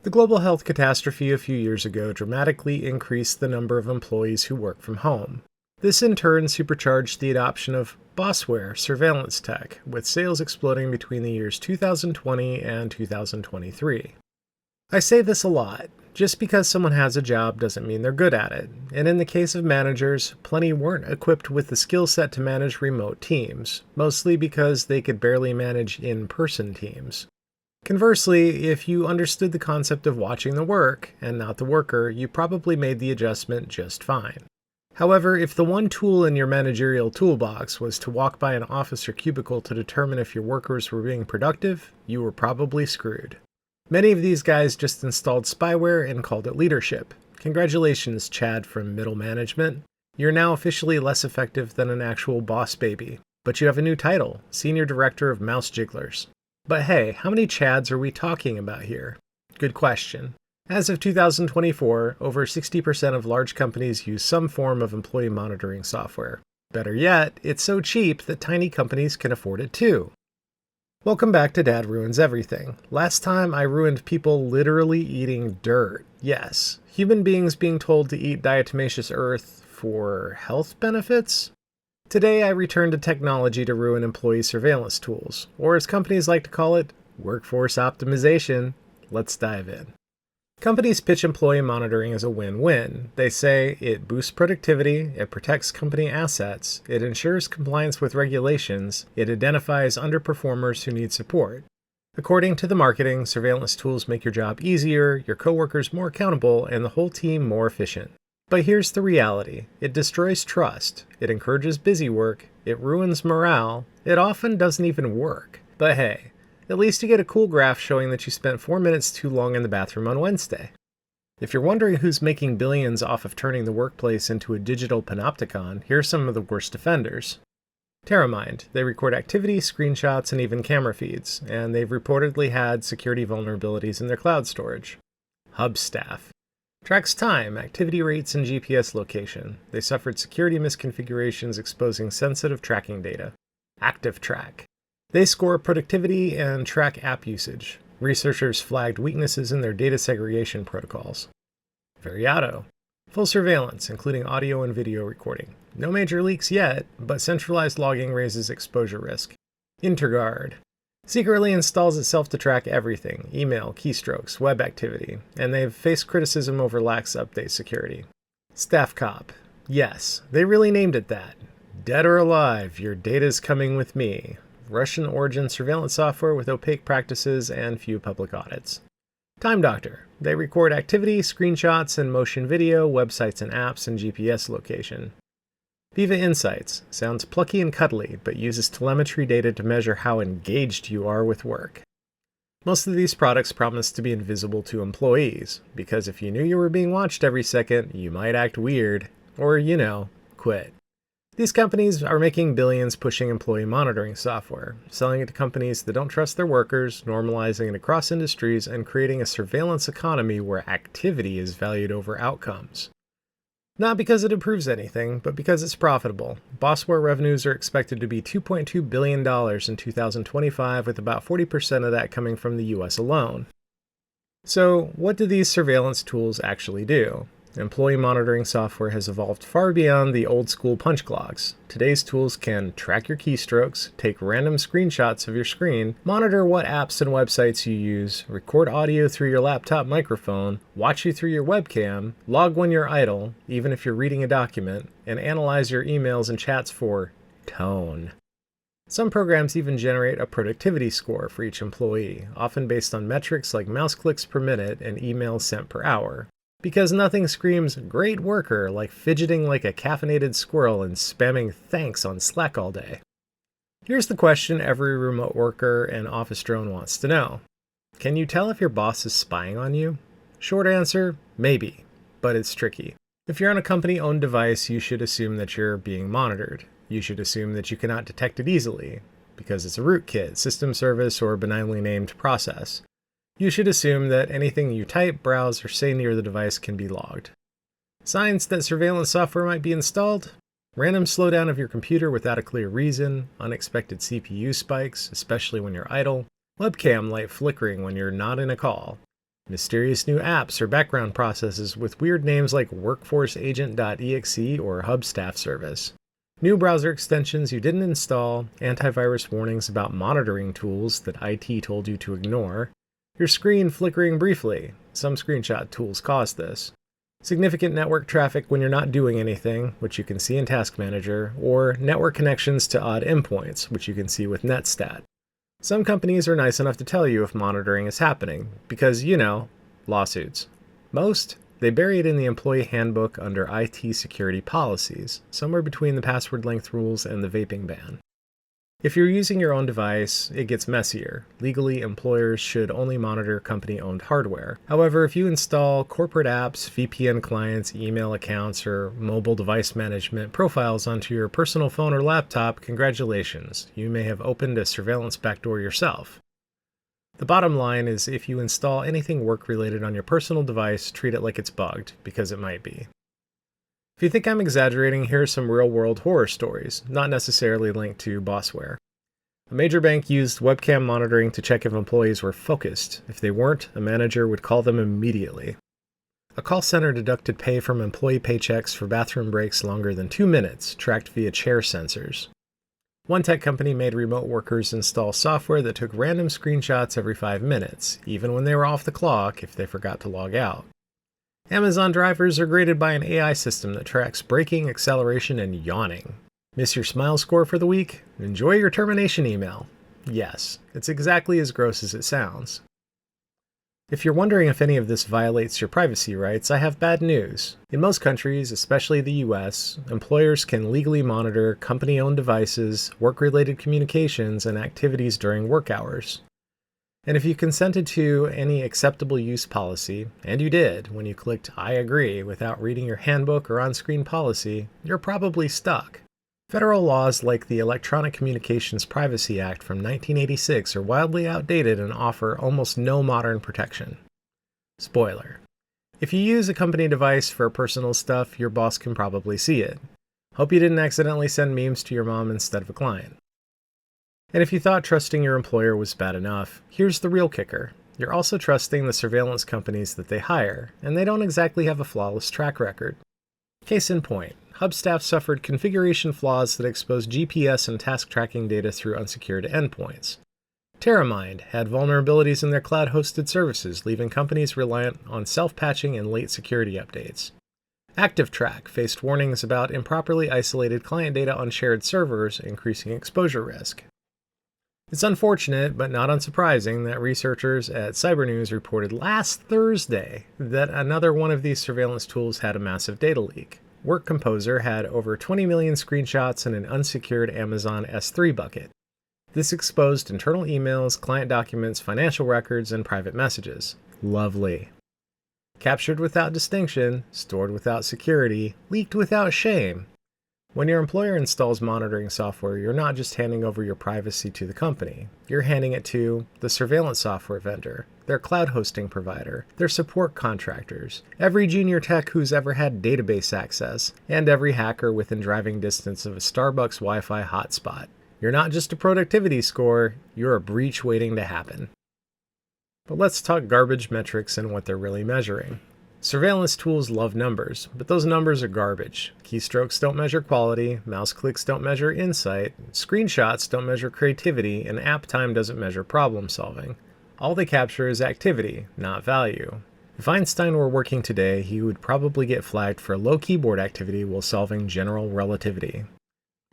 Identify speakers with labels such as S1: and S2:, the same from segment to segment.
S1: The global health catastrophe a few years ago dramatically increased the number of employees who work from home. This in turn supercharged the adoption of Bossware surveillance tech, with sales exploding between the years 2020 and 2023. I say this a lot. Just because someone has a job doesn't mean they're good at it, and in the case of managers, plenty weren't equipped with the skill set to manage remote teams, mostly because they could barely manage in-person teams. Conversely, if you understood the concept of watching the work, and not the worker, you probably made the adjustment just fine. However, if the one tool in your managerial toolbox was to walk by an office or cubicle to determine if your workers were being productive, you were probably screwed. Many of these guys just installed spyware and called it leadership. Congratulations, Chad from middle management. You're now officially less effective than an actual boss baby, but you have a new title, Senior Director of Mouse Jigglers. But hey, how many Chads are we talking about here? Good question. As of 2024, over 60% of large companies use some form of employee monitoring software. Better yet, it's so cheap that tiny companies can afford it too. Welcome back to Dad Ruins Everything. Last time I ruined people literally eating dirt. Yes, human beings being told to eat diatomaceous earth for health benefits? Today I return to technology to ruin employee surveillance tools, or as companies like to call it, workforce optimization. Let's dive in. Companies pitch employee monitoring as a win-win. They say it boosts productivity, it protects company assets, it ensures compliance with regulations, it identifies underperformers who need support. According to the marketing, surveillance tools make your job easier, your coworkers more accountable, and the whole team more efficient. But here's the reality. It destroys trust, it encourages busy work, it ruins morale, it often doesn't even work. But hey, at least you get a cool graph showing that you spent 4 minutes too long in the bathroom on Wednesday. If you're wondering who's making billions off of turning the workplace into a digital panopticon, here are some of the worst offenders. Teramind. They record activity, screenshots, and even camera feeds, and they've reportedly had security vulnerabilities in their cloud storage. Hubstaff. Tracks time, activity rates, and GPS location. They suffered security misconfigurations exposing sensitive tracking data. ActivTrak. They score productivity and track app usage. Researchers flagged weaknesses in their data segregation protocols. Veriato. Full surveillance, including audio and video recording. No major leaks yet, but centralized logging raises exposure risk. InterGuard. Secretly installs itself to track everything, email, keystrokes, web activity, and they've faced criticism over lax update security. StaffCop. Yes, they really named it that. Dead or alive, your data's coming with me. Russian origin surveillance software with opaque practices and few public audits. Time Doctor. They record activity, screenshots, and motion video, websites and apps, and GPS location. Viva Insights. Sounds plucky and cuddly, but uses telemetry data to measure how engaged you are with work. Most of these products promise to be invisible to employees, because if you knew you were being watched every second, you might act weird, or, quit. These companies are making billions pushing employee monitoring software, selling it to companies that don't trust their workers, normalizing it across industries, and creating a surveillance economy where activity is valued over outcomes. Not because it improves anything, but because it's profitable. Bossware revenues are expected to be $2.2 billion in 2025, with about 40% of that coming from the US alone. So, what do these surveillance tools actually do? Employee monitoring software has evolved far beyond the old-school punch clocks. Today's tools can track your keystrokes, take random screenshots of your screen, monitor what apps and websites you use, record audio through your laptop microphone, watch you through your webcam, log when you're idle, even if you're reading a document, and analyze your emails and chats for tone. Some programs even generate a productivity score for each employee, often based on metrics like mouse clicks per minute and emails sent per hour. Because nothing screams great worker like fidgeting like a caffeinated squirrel and spamming thanks on Slack all day. Here's the question every remote worker and office drone wants to know. Can you tell if your boss is spying on you? Short answer, maybe, but it's tricky. If you're on a company-owned device, you should assume that you're being monitored. You should assume that you cannot detect it easily, because it's a rootkit, system service, or benignly named process. You should assume that anything you type, browse, or say near the device can be logged. Signs that surveillance software might be installed? Random slowdown of your computer without a clear reason, unexpected CPU spikes, especially when you're idle, webcam light flickering when you're not in a call, Mysterious new apps or background processes with weird names like workforceagent.exe or Hubstaff service. New browser extensions you didn't install, antivirus warnings about monitoring tools that IT told you to ignore, your screen flickering briefly. Some screenshot tools cause this. Significant network traffic when you're not doing anything, which you can see in Task Manager, or network connections to odd endpoints, which you can see with Netstat. Some companies are nice enough to tell you if monitoring is happening, because, lawsuits. Most, they bury it in the employee handbook under IT security policies, somewhere between the password length rules and the vaping ban. If you're using your own device, it gets messier. Legally, employers should only monitor company-owned hardware. However, if you install corporate apps, VPN clients, email accounts, or mobile device management profiles onto your personal phone or laptop, congratulations, you may have opened a surveillance backdoor yourself. The bottom line is if you install anything work-related on your personal device, treat it like it's bugged, because it might be. If you think I'm exaggerating, here are some real-world horror stories, not necessarily linked to Bossware. A major bank used webcam monitoring to check if employees were focused. If they weren't, a manager would call them immediately. A call center deducted pay from employee paychecks for bathroom breaks longer than 2 minutes, tracked via chair sensors. One tech company made remote workers install software that took random screenshots every 5 minutes, even when they were off the clock if they forgot to log out. Amazon drivers are graded by an AI system that tracks braking, acceleration, and yawning. Miss your smile score for the week? Enjoy your termination email. Yes, it's exactly as gross as it sounds. If you're wondering if any of this violates your privacy rights, I have bad news. In most countries, especially the US, employers can legally monitor company-owned devices, work-related communications, and activities during work hours. And if you consented to any acceptable use policy, and you did when you clicked I agree without reading your handbook or on-screen policy, you're probably stuck. Federal laws like the Electronic Communications Privacy Act from 1986 are wildly outdated and offer almost no modern protection. Spoiler. If you use a company device for personal stuff, your boss can probably see it. Hope you didn't accidentally send memes to your mom instead of a client. And if you thought trusting your employer was bad enough, here's the real kicker. You're also trusting the surveillance companies that they hire, and they don't exactly have a flawless track record. Case in point, Hubstaff suffered configuration flaws that exposed GPS and task tracking data through unsecured endpoints. Teramind had vulnerabilities in their cloud-hosted services, leaving companies reliant on self-patching and late security updates. ActivTrak faced warnings about improperly isolated client data on shared servers, increasing exposure risk. It's unfortunate, but not unsurprising, that researchers at Cybernews reported last Thursday that another one of these surveillance tools had a massive data leak. Work Composer had over 20 million screenshots in an unsecured Amazon S3 bucket. This exposed internal emails, client documents, financial records, and private messages. Lovely. Captured without distinction, stored without security, leaked without shame. When your employer installs monitoring software, you're not just handing over your privacy to the company. You're handing it to the surveillance software vendor, their cloud hosting provider, their support contractors, every junior tech who's ever had database access, and every hacker within driving distance of a Starbucks Wi-Fi hotspot. You're not just a productivity score, you're a breach waiting to happen. But let's talk garbage metrics and what they're really measuring. Surveillance tools love numbers, but those numbers are garbage. Keystrokes don't measure quality, mouse clicks don't measure insight, screenshots don't measure creativity, and app time doesn't measure problem solving. All they capture is activity, not value. If Einstein were working today, he would probably get flagged for low keyboard activity while solving general relativity.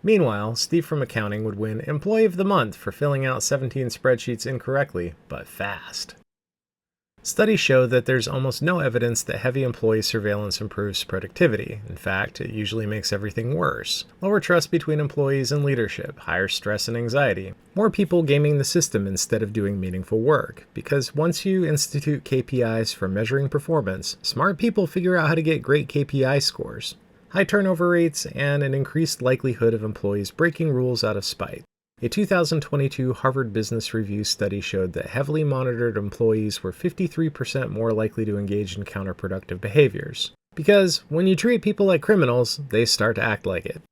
S1: Meanwhile, Steve from accounting would win Employee of the Month for filling out 17 spreadsheets incorrectly, but fast. Studies show that there's almost no evidence that heavy employee surveillance improves productivity. In fact, it usually makes everything worse. Lower trust between employees and leadership, higher stress and anxiety, more people gaming the system instead of doing meaningful work. Because once you institute KPIs for measuring performance, smart people figure out how to get great KPI scores. High turnover rates and an increased likelihood of employees breaking rules out of spite. A 2022 Harvard Business Review study showed that heavily monitored employees were 53% more likely to engage in counterproductive behaviors. Because when you treat people like criminals, they start to act like it.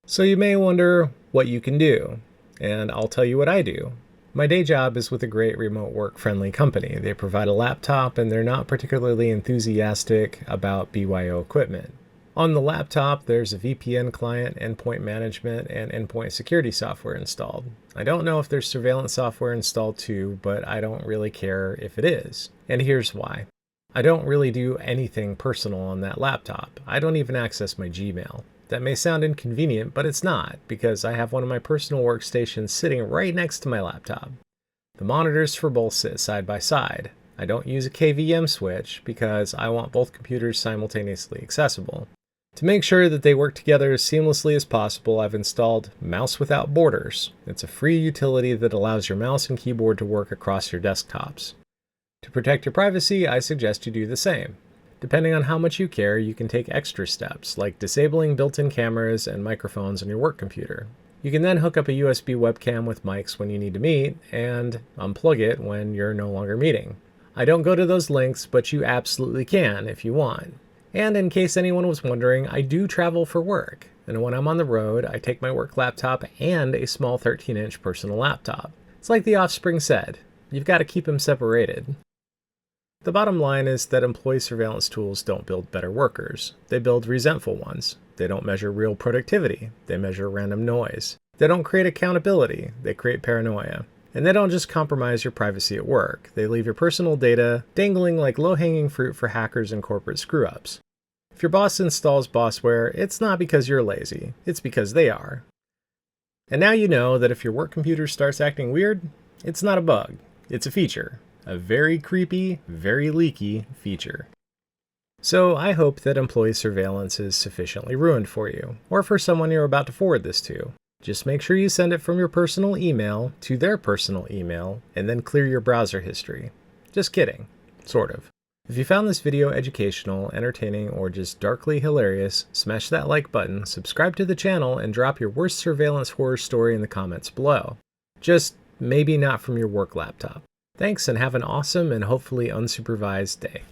S1: So you may wonder what you can do, and I'll tell you what I do. My day job is with a great remote work friendly company. They provide a laptop and they're not particularly enthusiastic about BYO equipment. On the laptop, there's a VPN client, endpoint management, and endpoint security software installed. I don't know if there's surveillance software installed too, but I don't really care if it is. And here's why. I don't really do anything personal on that laptop. I don't even access my Gmail. That may sound inconvenient, but it's not, because I have one of my personal workstations sitting right next to my laptop. The monitors for both sit side by side. I don't use a KVM switch because I want both computers simultaneously accessible. To make sure that they work together as seamlessly as possible, I've installed Mouse Without Borders. It's a free utility that allows your mouse and keyboard to work across your desktops. To protect your privacy, I suggest you do the same. Depending on how much you care, you can take extra steps, like disabling built-in cameras and microphones on your work computer. You can then hook up a USB webcam with mics when you need to meet, and unplug it when you're no longer meeting. I don't go to those links, but you absolutely can if you want. And in case anyone was wondering, I do travel for work, and when I'm on the road, I take my work laptop and a small 13-inch personal laptop. It's like the Offspring said, you've got to keep them separated. The bottom line is that employee surveillance tools don't build better workers. They build resentful ones. They don't measure real productivity. They measure random noise. They don't create accountability. They create paranoia. And they don't just compromise your privacy at work. They leave your personal data dangling like low-hanging fruit for hackers and corporate screw-ups. If your boss installs Bossware, it's not because you're lazy. It's because they are. And now you know that if your work computer starts acting weird, it's not a bug. It's a feature. A very creepy, very leaky feature. So I hope that employee surveillance is sufficiently ruined for you, or for someone you're about to forward this to. Just make sure you send it from your personal email to their personal email, and then clear your browser history. Just kidding. Sort of. If you found this video educational, entertaining, or just darkly hilarious, smash that like button, subscribe to the channel, and drop your worst surveillance horror story in the comments below. Just maybe not from your work laptop. Thanks, and have an awesome and hopefully unsupervised day.